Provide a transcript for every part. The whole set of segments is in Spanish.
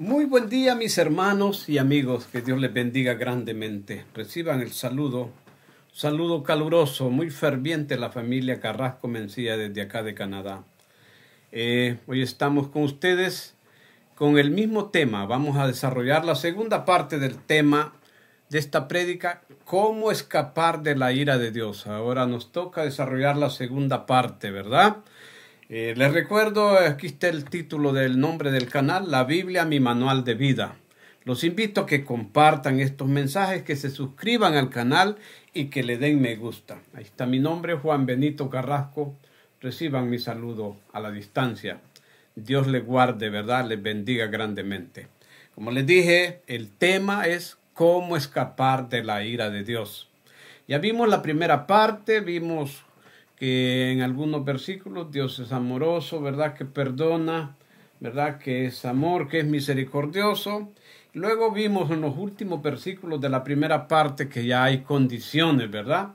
Muy buen día, mis hermanos y amigos, que Dios les bendiga grandemente. Reciban el saludo caluroso, muy ferviente, la familia Carrasco Mencía desde acá de Canadá. Hoy estamos con ustedes con el mismo tema. Vamos a desarrollar la segunda parte del tema de esta prédica, cómo escapar de la ira de Dios. Ahora nos toca desarrollar la segunda parte, ¿verdad? Les recuerdo, aquí está el título del nombre del canal, La Biblia, mi manual de vida. Los invito a que compartan estos mensajes, que se suscriban al canal y que le den me gusta. Ahí está mi nombre, Juan Benito Carrasco. Reciban mi saludo a la distancia. Dios les guarde, ¿verdad? Les bendiga grandemente. Como les dije, el tema es cómo escapar de la ira de Dios. Ya vimos la primera parte, vimos que en algunos versículos Dios es amoroso, ¿verdad? Que perdona, ¿verdad? Que es amor, que es misericordioso. Luego vimos en los últimos versículos de la primera parte que ya hay condiciones, ¿verdad?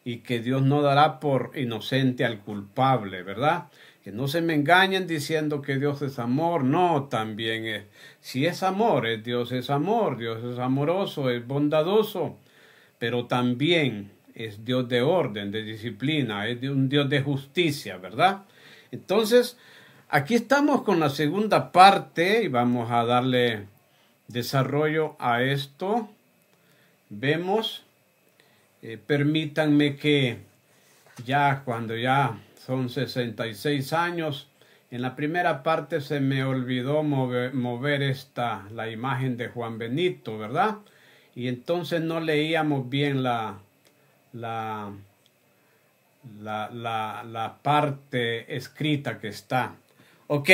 Y que Dios no dará por inocente al culpable, ¿verdad? Que no se me engañen diciendo que Dios es amor. No, también es. Si es amor, Dios es amor, Dios es amoroso, es bondadoso, pero también es Dios de orden, de disciplina, es un Dios de justicia, ¿verdad? Entonces, aquí estamos con la segunda parte y vamos a darle desarrollo a esto. Vemos, permítanme que ya cuando ya son 66 años, en la primera parte se me olvidó mover la imagen de Juan Benito, ¿verdad? Y entonces no leíamos bien la parte escrita que está. Ok,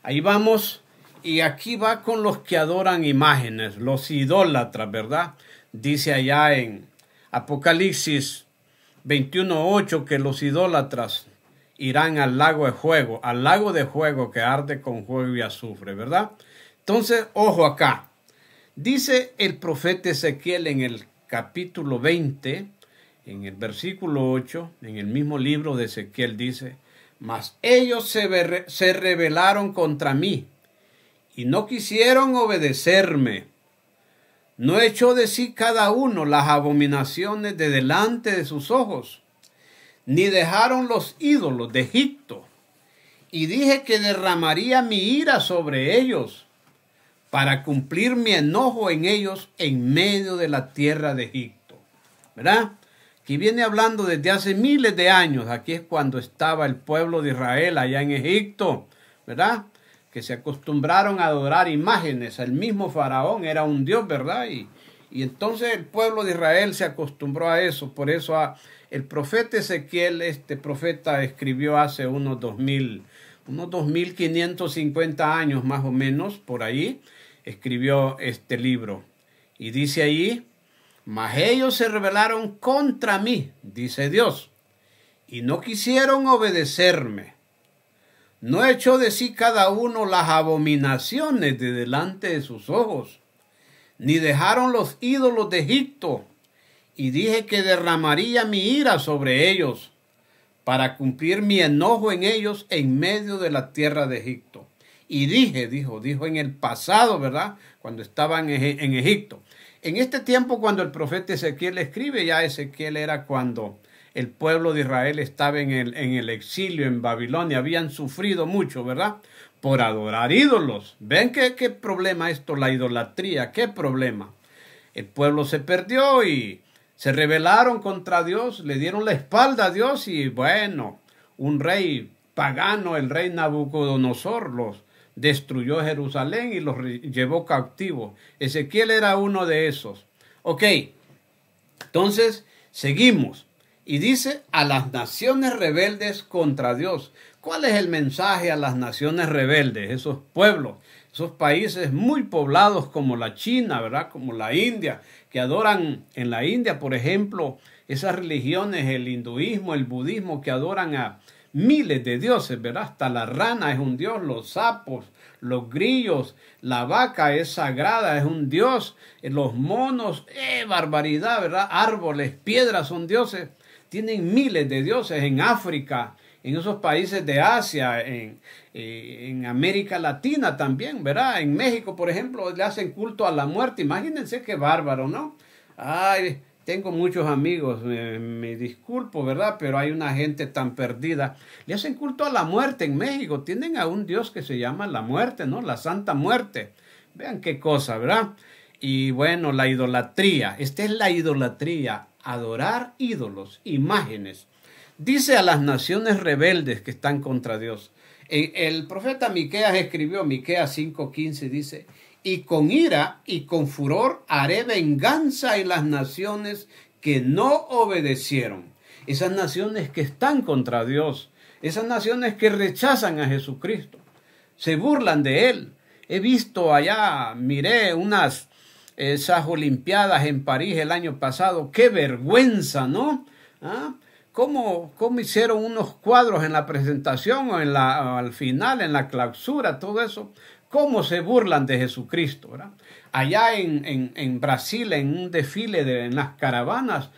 ahí vamos. Y aquí va con los que adoran imágenes, los idólatras, ¿verdad? Dice allá en Apocalipsis 21:8 que los idólatras irán al lago de fuego que arde con fuego y azufre, ¿verdad? Entonces, ojo acá. Dice el profeta Ezequiel en el capítulo 20, en el versículo 8, en el mismo libro de Ezequiel dice: mas ellos se rebelaron contra mí y no quisieron obedecerme. No echó de sí cada uno las abominaciones de delante de sus ojos, ni dejaron los ídolos de Egipto. Y dije que derramaría mi ira sobre ellos, para cumplir mi enojo en ellos en medio de la tierra de Egipto. ¿Verdad? Aquí viene hablando desde hace miles de años. Aquí es cuando estaba el pueblo de Israel allá en Egipto, ¿verdad? Que se acostumbraron a adorar imágenes. El mismo faraón era un dios, ¿verdad? Y entonces el pueblo de Israel se acostumbró a eso. Por eso el profeta Ezequiel, este profeta, escribió hace unos 2550 años más o menos, por ahí, escribió este libro. Y dice allí: mas ellos se rebelaron contra mí, dice Dios, y no quisieron obedecerme. No echó de sí cada uno las abominaciones de delante de sus ojos, ni dejaron los ídolos de Egipto. Y dije que derramaría mi ira sobre ellos, para cumplir mi enojo en ellos en medio de la tierra de Egipto. Y dijo en el pasado, ¿verdad? Cuando estaban en Egipto. En este tiempo, cuando el profeta Ezequiel escribe, ya Ezequiel era cuando el pueblo de Israel estaba en el exilio en Babilonia. Habían sufrido mucho, ¿verdad? Por adorar ídolos. ¿Ven qué problema esto? La idolatría, ¿qué problema? El pueblo se perdió y se rebelaron contra Dios, le dieron la espalda a Dios y bueno, un rey pagano, el rey Nabucodonosor, los destruyó Jerusalén y los llevó cautivos. Ezequiel era uno de esos. Ok, entonces seguimos. Y dice: a las naciones rebeldes contra Dios. ¿Cuál es el mensaje a las naciones rebeldes? Esos pueblos, esos países muy poblados como la China, ¿verdad? Como la India, que adoran en la India, por ejemplo, esas religiones, el hinduismo, el budismo, que adoran a miles de dioses, ¿verdad? Hasta la rana es un dios, los sapos, los grillos, la vaca es sagrada, es un dios, los monos, barbaridad, ¿verdad? Árboles, piedras son dioses, tienen miles de dioses en África, en esos países de Asia, en América Latina también, ¿verdad? En México, por ejemplo, le hacen culto a la muerte. Imagínense qué bárbaro, ¿no? Ay, tengo muchos amigos, me disculpo, ¿verdad? Pero hay una gente tan perdida. Le hacen culto a la muerte en México. Tienen a un Dios que se llama la muerte, ¿no? La Santa Muerte. Vean qué cosa, ¿verdad? Y bueno, la idolatría. Esta es la idolatría. Adorar ídolos, imágenes. Dice a las naciones rebeldes que están contra Dios. El profeta Miqueas escribió, Miqueas 5:15, dice: y con ira y con furor haré venganza en las naciones que no obedecieron. Esas naciones que están contra Dios, esas naciones que rechazan a Jesucristo, se burlan de Él. He visto allá, miré esas Olimpiadas en París el año pasado. ¡Qué vergüenza!, ¿no? ¿Ah? ¿Cómo hicieron unos cuadros en la presentación o al final, en la clausura, todo eso? ¿Cómo se burlan de Jesucristo, ¿verdad? Allá en Brasil, en un desfile en las caravanas,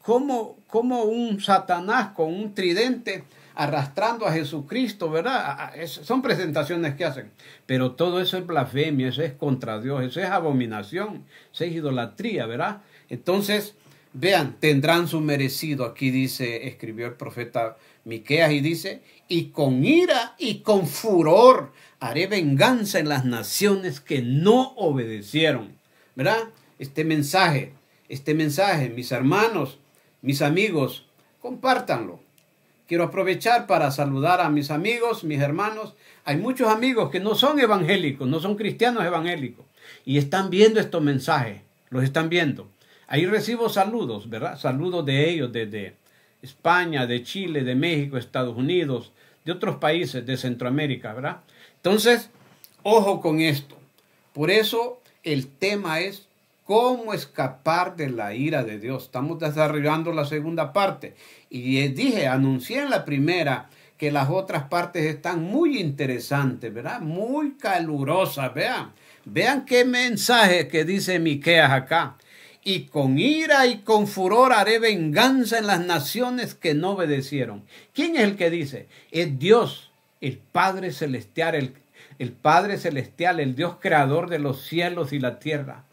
como un Satanás con un tridente arrastrando a Jesucristo, ¿verdad? Son presentaciones que hacen. Pero todo eso es blasfemia, eso es contra Dios, eso es abominación, eso es idolatría, ¿verdad? Entonces, vean, tendrán su merecido. Aquí dice, escribió el profeta Miqueas y dice: y con ira y con furor haré venganza en las naciones que no obedecieron. ¿Verdad? Este mensaje, mis hermanos, mis amigos, compártanlo. Quiero aprovechar para saludar a mis amigos, mis hermanos. Hay muchos amigos que no son evangélicos, no son cristianos evangélicos, y están viendo estos mensajes, los están viendo. Ahí recibo saludos, ¿verdad? Saludos de ellos desde España, de Chile, de México, Estados Unidos, de otros países de Centroamérica, ¿verdad? Entonces, ojo con esto. Por eso el tema es cómo escapar de la ira de Dios. Estamos desarrollando la segunda parte. Y anuncié en la primera que las otras partes están muy interesantes, ¿verdad? Muy calurosas, vean. Vean qué mensaje que dice Miqueas acá. Y con ira y con furor haré venganza en las naciones que no obedecieron. ¿Quién es el que dice? Es Dios, el Padre Celestial, el Padre Celestial, el Dios creador de los cielos y la tierra,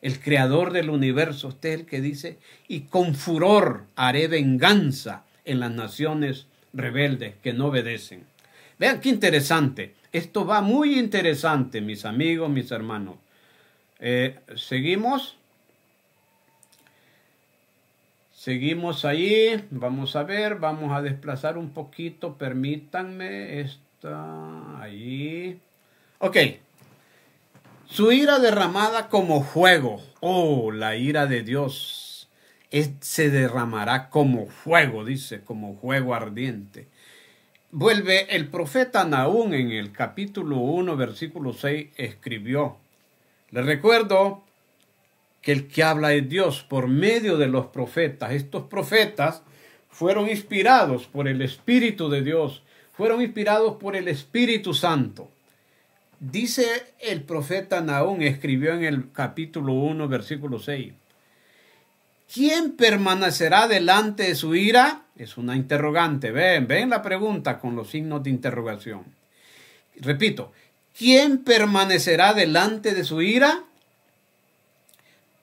el creador del universo. Usted es el que dice: y con furor haré venganza en las naciones rebeldes que no obedecen. Vean qué interesante. Esto va muy interesante, mis amigos, mis hermanos. Seguimos. Seguimos ahí, vamos a ver, vamos a desplazar un poquito, permítanme, está ahí. Ok, su ira derramada como fuego. Oh, la ira de Dios se derramará como fuego, dice, como fuego ardiente. Vuelve el profeta Nahum en el capítulo 1, versículo 6, escribió. Le recuerdo que el que habla es Dios por medio de los profetas. Estos profetas fueron inspirados por el Espíritu de Dios, fueron inspirados por el Espíritu Santo. Dice el profeta Nahum, escribió en el capítulo 1, versículo 6. ¿Quién permanecerá delante de su ira? Es una interrogante. Ven la pregunta con los signos de interrogación. Repito, ¿quién permanecerá delante de su ira?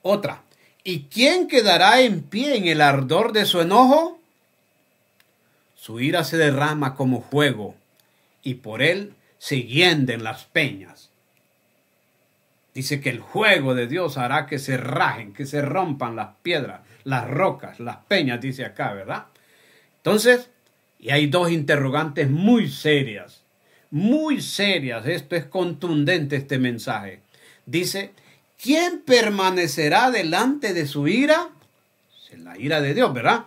Otra, ¿y quién quedará en pie en el ardor de su enojo? Su ira se derrama como fuego, y por él se hienden las peñas. Dice que el fuego de Dios hará que se rajen, que se rompan las piedras, las rocas, las peñas, dice acá, ¿verdad? Entonces, y hay dos interrogantes muy serias, esto es contundente este mensaje. Dice: ¿quién permanecerá delante de su ira? Es la ira de Dios, ¿verdad?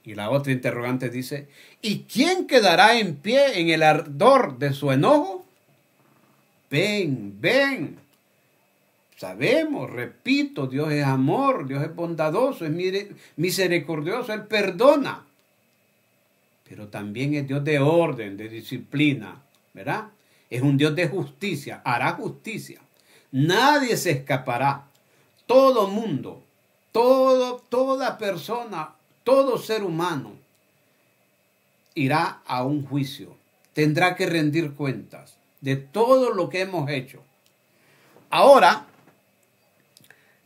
Y la otra interrogante dice: ¿y quién quedará en pie en el ardor de su enojo? Ven. Sabemos, repito, Dios es amor, Dios es bondadoso, es misericordioso, Él perdona. Pero también es Dios de orden, de disciplina, ¿verdad? Es un Dios de justicia, hará justicia. Nadie se escapará. Todo mundo, toda persona, todo ser humano irá a un juicio. Tendrá que rendir cuentas de todo lo que hemos hecho. Ahora,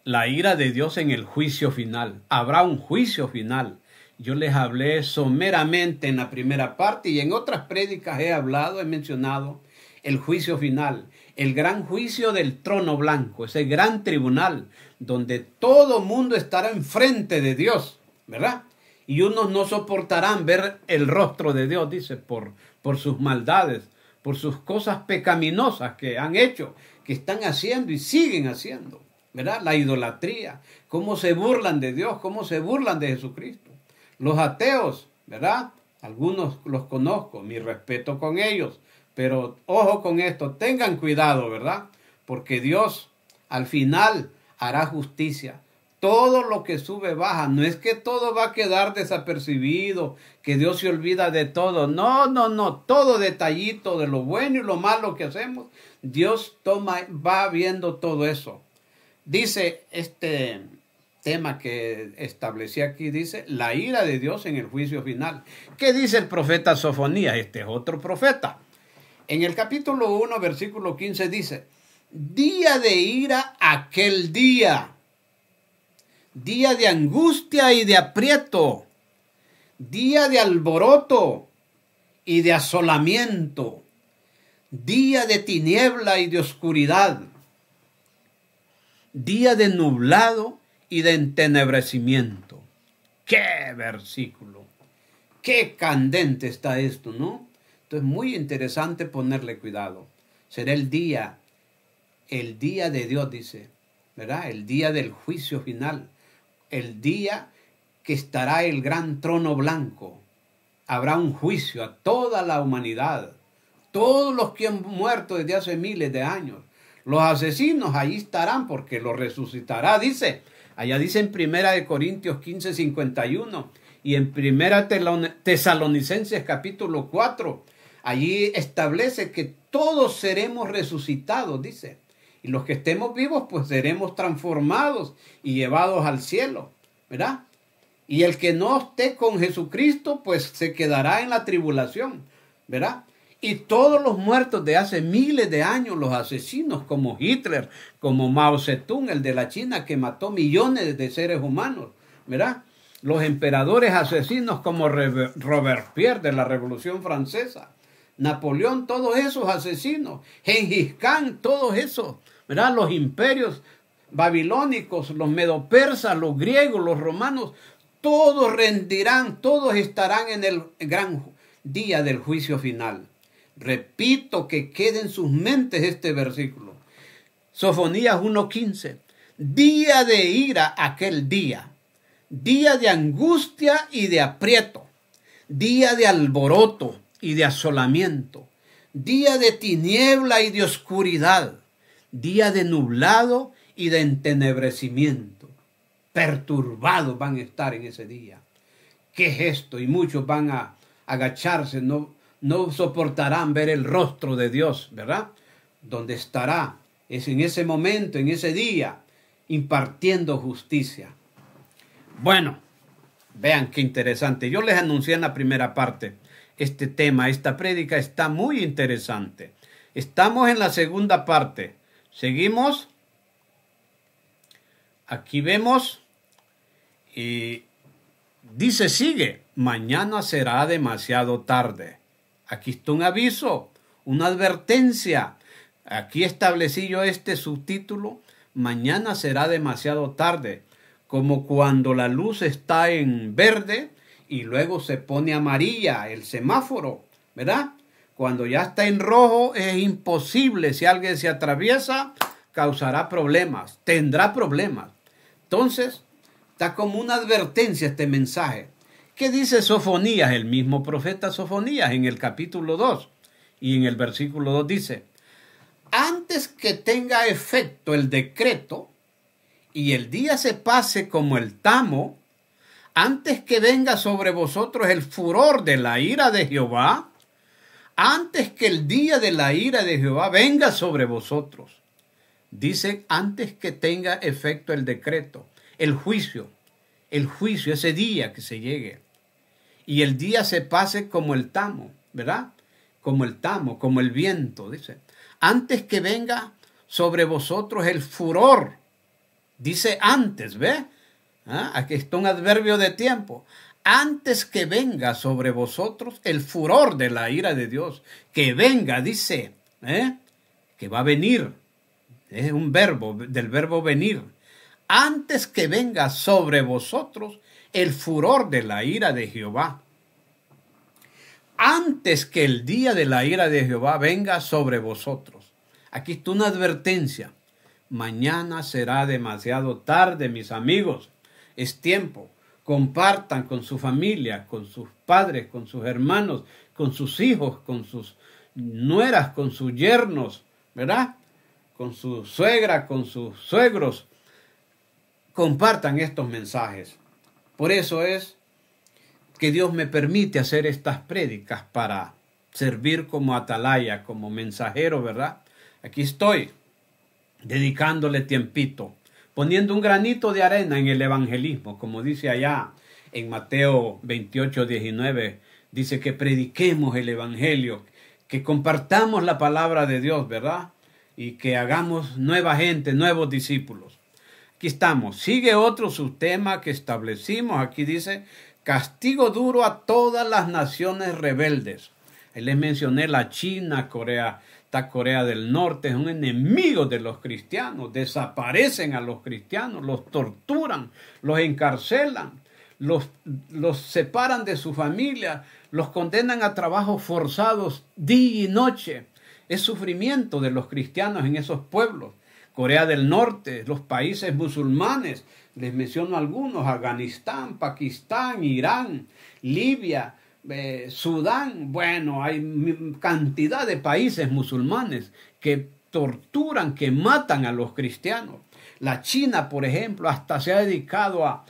la ira de Dios en el juicio final. Habrá un juicio final. Yo les hablé someramente en la primera parte y en otras prédicas he mencionado el juicio final, el gran juicio del trono blanco, ese gran tribunal donde todo mundo estará enfrente de Dios, ¿verdad? Y unos no soportarán ver el rostro de Dios, dice, por sus maldades, por sus cosas pecaminosas que han hecho, que están haciendo y siguen haciendo, ¿verdad? La idolatría, cómo se burlan de Dios, cómo se burlan de Jesucristo. Los ateos, ¿verdad? Algunos los conozco, mi respeto con ellos, pero ojo con esto, tengan cuidado, ¿verdad? Porque Dios al final hará justicia. Todo lo que sube baja, no es que todo va a quedar desapercibido, que Dios se olvida de todo. No, todo detallito de lo bueno y lo malo que hacemos, Dios va viendo todo eso. Dice este tema que establecí aquí, dice la ira de Dios en el juicio final. ¿Qué dice el profeta Sofonías? Este es otro profeta. En el capítulo 1, versículo 15 dice, día de ira aquel día, día de angustia y de aprieto, día de alboroto y de asolamiento, día de tiniebla y de oscuridad, día de nublado y de entenebrecimiento. ¡Qué versículo! ¡Qué candente está esto!, ¿no? Entonces, muy interesante ponerle cuidado. Será el día de Dios, dice, ¿verdad? El día del juicio final, el día que estará el gran trono blanco. Habrá un juicio a toda la humanidad, todos los que han muerto desde hace miles de años. Los asesinos allí estarán porque los resucitará, dice. Allá dice en 1 Corintios 15, 51 y en 1 Tesalonicenses capítulo 4. Allí establece que todos seremos resucitados, dice. Y los que estemos vivos, pues seremos transformados y llevados al cielo, ¿verdad? Y el que no esté con Jesucristo, pues se quedará en la tribulación, ¿verdad? Y todos los muertos de hace miles de años, los asesinos como Hitler, como Mao Zedong, el de la China, que mató millones de seres humanos, ¿verdad? Los emperadores asesinos como Robespierre de la Revolución Francesa, Napoleón, todos esos asesinos, Gengis Khan, todos esos, ¿verdad? Los imperios babilónicos, los medopersas, los griegos, los romanos, todos rendirán, todos estarán en el gran día del juicio final. Repito, que quede en sus mentes este versículo. Sofonías 1:15. Día de ira aquel día, día de angustia y de aprieto, día de alboroto y de asolamiento, día de tiniebla y de oscuridad, día de nublado y de entenebrecimiento. Perturbados van a estar en ese día. ¿Qué es esto? Y muchos van a agacharse, no soportarán ver el rostro de Dios, ¿verdad? Donde estará, es en ese momento, en ese día, impartiendo justicia. Bueno, vean qué interesante. Yo les anuncié en la primera parte este tema, esta prédica está muy interesante. Estamos en la segunda parte. Seguimos. Aquí vemos y dice, sigue, mañana será demasiado tarde. Aquí está un aviso, una advertencia. Aquí establecí yo este subtítulo, mañana será demasiado tarde, como cuando la luz está en verde y luego se pone amarilla el semáforo, ¿verdad? Cuando ya está en rojo es imposible, si alguien se atraviesa, causará problemas, tendrá problemas. Entonces, está como una advertencia este mensaje. ¿Qué dice Sofonías, el mismo profeta Sofonías, en el capítulo 2? Y en el versículo 2 dice, antes que tenga efecto el decreto y el día se pase como el tamo, antes que venga sobre vosotros el furor de la ira de Jehová, antes que el día de la ira de Jehová venga sobre vosotros. Dice, antes que tenga efecto el decreto, el juicio, ese día que se llegue. y el día se pase como el tamo, ¿verdad? Como el tamo, como el viento, dice. Antes que venga sobre vosotros el furor. Dice antes, ¿ve? Aquí está un adverbio de tiempo. Antes que venga sobre vosotros el furor de la ira de Dios. Que venga, dice, que va a venir. Es un verbo, del verbo venir. Antes que venga sobre vosotros el furor de la ira de Jehová. Antes que el día de la ira de Jehová venga sobre vosotros. Aquí está una advertencia. Mañana será demasiado tarde, mis amigos. Es tiempo. Compartan con su familia, con sus padres, con sus hermanos, con sus hijos, con sus nueras, con sus yernos, ¿verdad? Con su suegra, con sus suegros. Compartan estos mensajes. Por eso es que Dios me permite hacer estas prédicas para servir como atalaya, como mensajero, ¿verdad? Aquí estoy, dedicándole tiempito, poniendo un granito de arena en el evangelismo, como dice allá en Mateo 28, 19, dice que prediquemos el evangelio, que compartamos la palabra de Dios, ¿verdad? Y que hagamos nueva gente, nuevos discípulos. Aquí estamos. Sigue otro subtema que establecimos. Aquí dice, castigo duro a todas las naciones rebeldes. Ahí les mencioné la China, Corea, está Corea del Norte, es un enemigo de los cristianos. Desaparecen a los cristianos, los torturan, los encarcelan, los separan de su familia, los condenan a trabajos forzados día y noche. Es sufrimiento de los cristianos en esos pueblos. Corea del Norte, los países musulmanes, les menciono algunos, Afganistán, Pakistán, Irán, Libia, Sudán. Bueno, hay cantidad de países musulmanes que torturan, que matan a los cristianos. La China, por ejemplo, hasta se ha dedicado a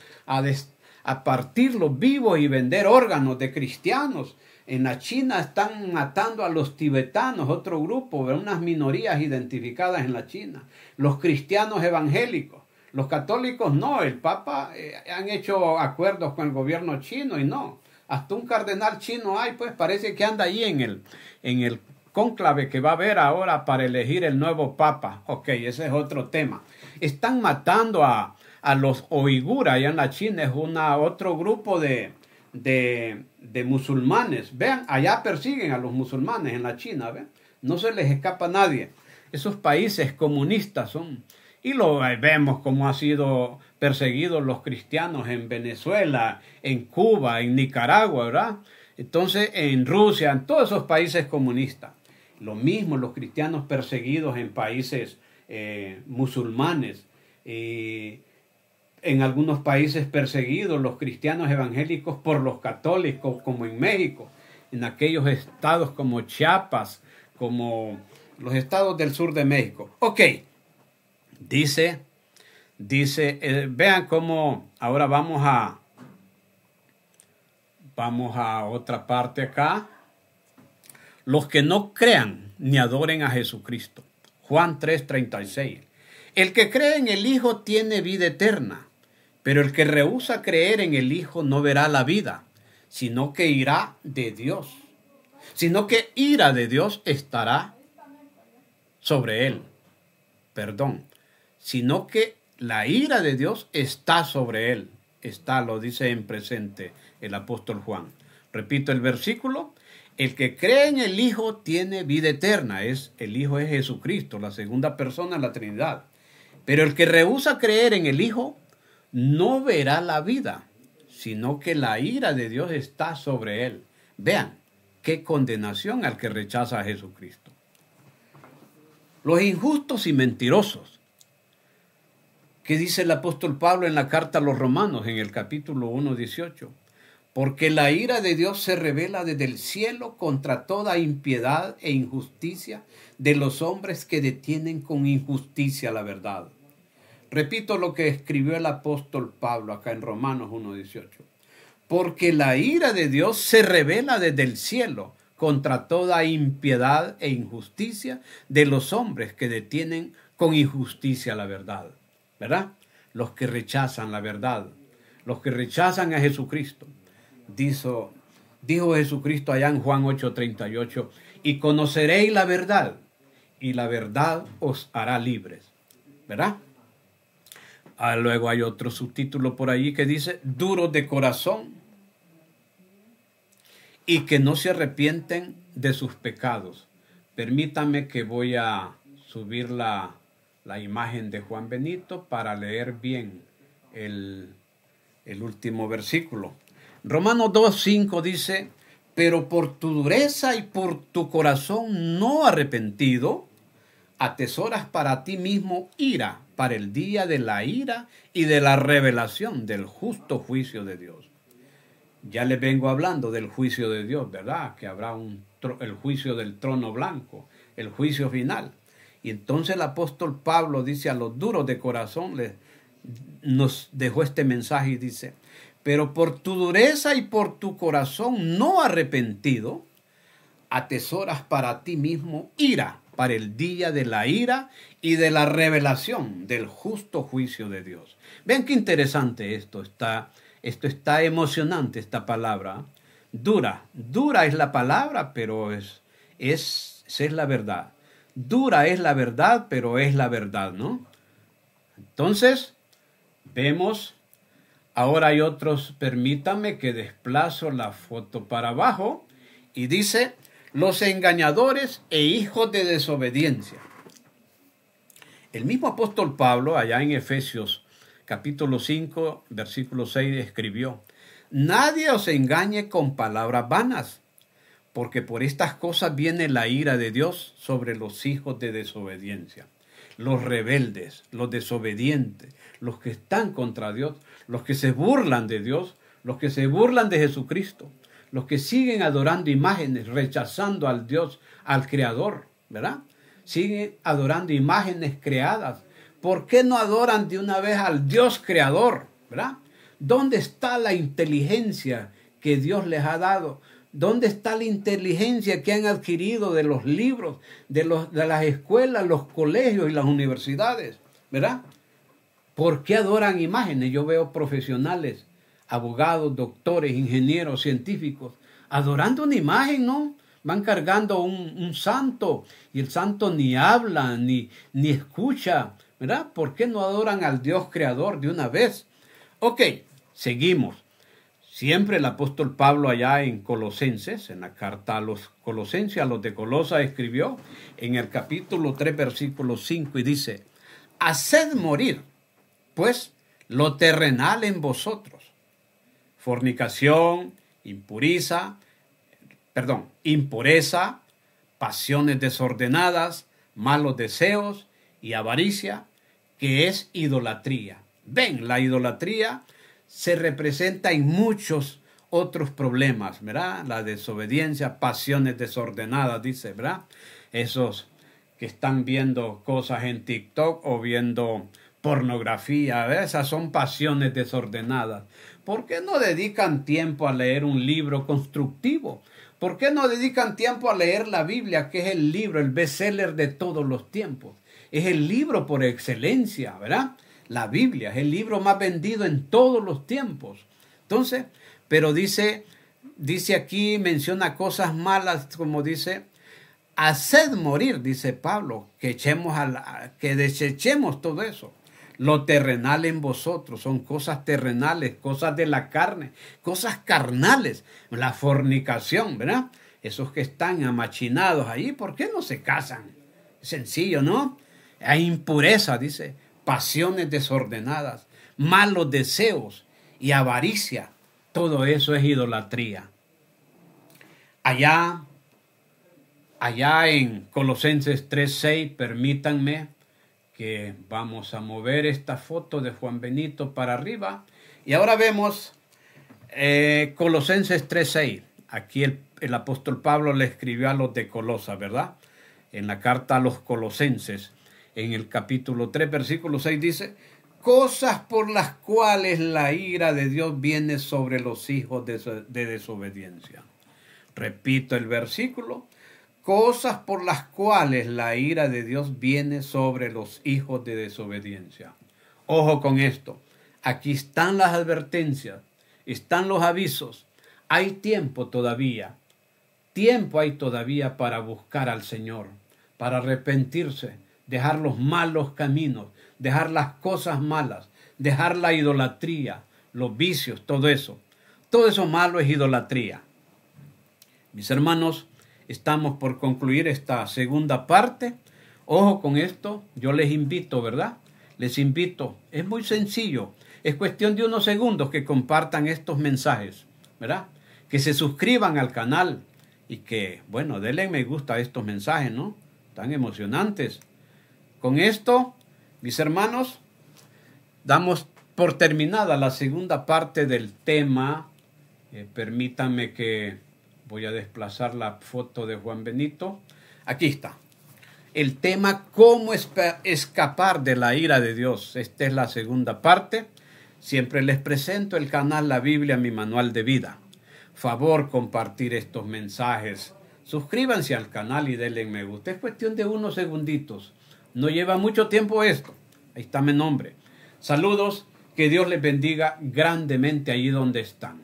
partirlos vivos y vender órganos de cristianos. En la China están matando a los tibetanos, otro grupo, unas minorías identificadas en la China. Los cristianos evangélicos, los católicos no. El Papa han hecho acuerdos con el gobierno chino y no. Hasta un cardenal chino hay, pues parece que anda ahí en el cónclave que va a haber ahora para elegir el nuevo Papa. Ok, ese es otro tema. Están matando a los uiguras allá en la China, es otro grupo de musulmanes. Vean, allá persiguen a los musulmanes en la China, ¿ven? No se les escapa a nadie. Esos países comunistas son. Y lo vemos como ha sido perseguidos los cristianos en Venezuela, en Cuba, en Nicaragua, ¿verdad? Entonces, en Rusia, en todos esos países comunistas. Lo mismo los cristianos perseguidos en países musulmanes. En algunos países perseguidos los cristianos evangélicos por los católicos, como en México, en aquellos estados como Chiapas, como los estados del sur de México. Ok, dice, vean cómo ahora vamos a otra parte acá. Los que no crean ni adoren a Jesucristo. Juan 3:36. El que cree en el Hijo tiene vida eterna. Pero el que rehúsa creer en el Hijo no verá la vida, sino que irá de Dios. Sino que ira de Dios estará sobre él. Perdón. Sino que la ira de Dios está sobre él. Está, lo dice en presente el apóstol Juan. Repito el versículo. El que cree en el Hijo tiene vida eterna. El Hijo es Jesucristo, la segunda persona de la Trinidad. Pero el que rehúsa creer en el Hijo no verá la vida, sino que la ira de Dios está sobre él. Vean, qué condenación al que rechaza a Jesucristo. Los injustos y mentirosos. ¿Qué dice el apóstol Pablo en la carta a los Romanos en el capítulo 1:18? Porque la ira de Dios se revela desde el cielo contra toda impiedad e injusticia de los hombres que detienen con injusticia la verdad. Repito lo que escribió el apóstol Pablo acá en Romanos 1:18. Porque la ira de Dios se revela desde el cielo contra toda impiedad e injusticia de los hombres que detienen con injusticia la verdad. ¿Verdad? Los que rechazan la verdad, los que rechazan a Jesucristo. Dijo Jesucristo allá en Juan 8:38, y conoceréis la verdad, y la verdad os hará libres. ¿Verdad? Luego hay otro subtítulo por allí que dice, duros de corazón y que no se arrepienten de sus pecados. Permítame que voy a subir la imagen de Juan Benito para leer bien el último versículo. Romanos 2:5 dice, pero por tu dureza y por tu corazón no arrepentido, atesoras para ti mismo ira para el día de la ira y de la revelación del justo juicio de Dios. Ya les vengo hablando del juicio de Dios, ¿verdad? Que habrá el juicio del trono blanco, el juicio final. Y entonces el apóstol Pablo dice a los duros de corazón, nos dejó este mensaje y dice, pero por tu dureza y por tu corazón no arrepentido, atesoras para ti mismo ira para el día de la ira y de la revelación del justo juicio de Dios. Ven qué interesante esto está emocionante esta palabra. Dura es la palabra, pero es la verdad. Dura es la verdad, pero es la verdad, ¿no? Entonces, vemos, ahora hay otros, permítame que desplazo la foto para abajo y dice, los engañadores e hijos de desobediencia. El mismo apóstol Pablo, allá en Efesios capítulo 5, versículo 6, escribió, nadie os engañe con palabras vanas, porque por estas cosas viene la ira de Dios sobre los hijos de desobediencia. Los rebeldes, los desobedientes, los que están contra Dios, los que se burlan de Dios, los que se burlan de Jesucristo, los que siguen adorando imágenes, rechazando al Dios, al Creador, ¿verdad? Siguen adorando imágenes creadas. ¿Por qué no adoran de una vez al Dios Creador, ¿verdad? ¿Dónde está la inteligencia que Dios les ha dado? ¿Dónde está la inteligencia que han adquirido de los libros, de las escuelas, los colegios y las universidades, ¿verdad? ¿Por qué adoran imágenes? Yo veo profesionales, abogados, doctores, ingenieros, científicos, adorando una imagen, ¿no? Van cargando un santo y el santo ni habla, ni escucha, ¿verdad? ¿Por qué no adoran al Dios creador de una vez? Ok, seguimos. Siempre el apóstol Pablo allá en Colosenses, en la carta a los Colosenses, a los de Colosa, escribió en el capítulo 3, versículo 5 y dice, haced morir, pues, lo terrenal en vosotros, fornicación, impureza, pasiones desordenadas, malos deseos y avaricia, que es idolatría. Ven, la idolatría se representa en muchos otros problemas, ¿verdad? La desobediencia, pasiones desordenadas, dice, ¿verdad? Esos que están viendo cosas en TikTok o viendo pornografía, ¿verdad? Esas son pasiones desordenadas. ¿Por qué no dedican tiempo a leer un libro constructivo? ¿Por qué no dedican tiempo a leer la Biblia, que es el libro, el bestseller de todos los tiempos? Es el libro por excelencia, ¿verdad? La Biblia es el libro más vendido en todos los tiempos. Entonces, pero dice aquí, menciona cosas malas, como dice, haced morir, dice Pablo, que desechemos todo eso. Lo terrenal en vosotros, son cosas terrenales, cosas de la carne, cosas carnales, la fornicación, ¿verdad? Esos que están amachinados ahí, ¿por qué no se casan? Sencillo, ¿no? Hay impureza, dice, pasiones desordenadas, malos deseos y avaricia. Todo eso es idolatría. Allá en Colosenses 3:6, permítanme que vamos a mover esta foto de Juan Benito para arriba. Y ahora vemos Colosenses 3:6. Aquí el apóstol Pablo le escribió a los de Colosa, ¿verdad? En la carta a los Colosenses, en el capítulo 3, versículo 6 dice, cosas por las cuales la ira de Dios viene sobre los hijos de desobediencia. Repito el versículo, cosas por las cuales la ira de Dios viene sobre los hijos de desobediencia. Ojo con esto, aquí están las advertencias, están los avisos. hay tiempo todavía. Tiempo hay todavía para buscar al Señor, para arrepentirse, dejar los malos caminos, dejar las cosas malas, dejar la idolatría, los vicios, todo eso. Todo eso malo es idolatría. Mis hermanos, estamos por concluir esta segunda parte. Ojo con esto, yo les invito, ¿verdad? Les invito, es muy sencillo, es cuestión de unos segundos que compartan estos mensajes, ¿verdad? Que se suscriban al canal y que, bueno, denle me gusta a estos mensajes, ¿no? Tan emocionantes. Con esto, mis hermanos, damos por terminada la segunda parte del tema. Permítanme que voy a desplazar la foto de Juan Benito. Aquí está. El tema, cómo escapar de la ira de Dios. Esta es la segunda parte. Siempre les presento el canal La Biblia, mi manual de vida. Favor compartir estos mensajes. Suscríbanse al canal y denle me gusta. Es cuestión de unos segunditos. No lleva mucho tiempo esto. Ahí está mi nombre. Saludos. Que Dios les bendiga grandemente allí donde están.